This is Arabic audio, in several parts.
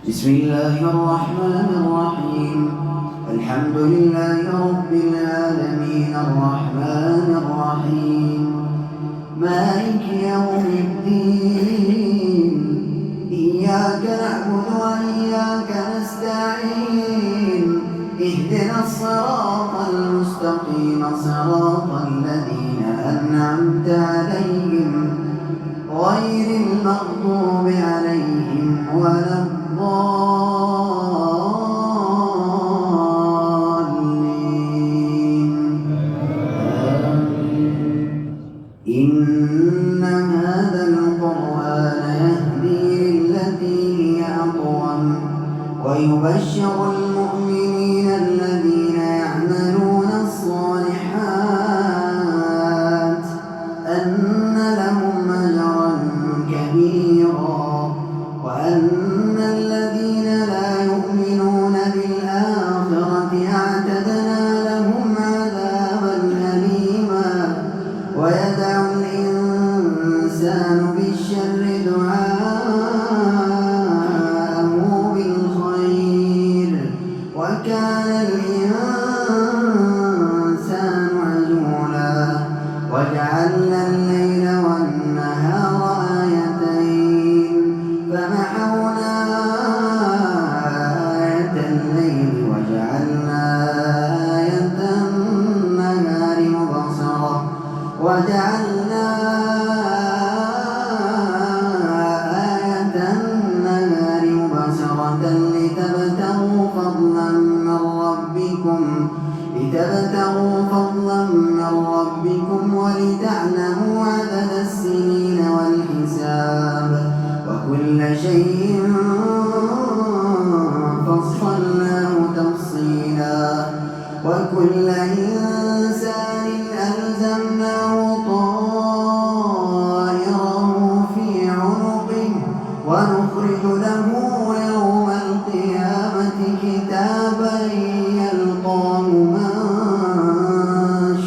بسم الله الرحمن الرحيم. الحمد لله رب العالمين الرحمن الرحيم مالك يوم الدين. إياك نعبد وإياك نستعين. اهدنا الصراط المستقيم صراط الذين أنعمت عليهم غير المغضوب عليهم ولا الضالين. إن هذا القرآن يهدي للتي هي أقوم ويبشر المؤمنين الذين يعملون الصالحات أن لهم أجرا كبيرا، وأن الذين لا يؤمنون بالآخرة أعتدنا لهم عذابا أليما. ويدعو الإنسان بالشر دعاءه بالخير، وكان الإنسان عجولا. وجعلنا الليل والنهار آيتين فمحونا آية الليل وجعلنا آية النهار مبصرة. وجعلنا آية النهار مبصرة لتبتغوا فضلا من ربكم ولتعلموا عدد السنين والحساب، وكل شيء فصلناه تفصيلا. وكل إنسان ألزمناه طائره في عنقه ونخرج له يوم القيامة كتابا يلقاه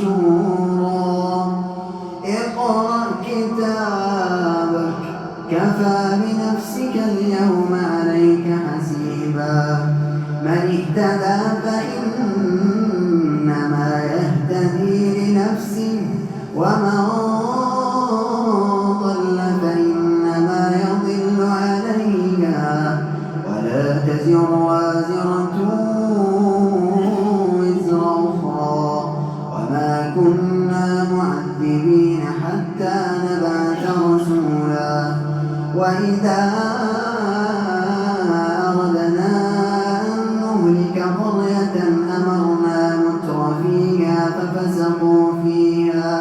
منشورا. اقرأ كتابك كفى بنفسك اليوم عليك حسيبا. من اهتدى فإنما يهتدي لنفسه، ومن ضل فإنما يضل عليها، ولا تزر وازرة وزر أخرى. وما كنا معذبين حتى نبعث رسولا. وإذا أردنا أن نهلك قرية أمرنا متر فيها ففسقوا فيها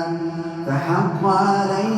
فحق عليها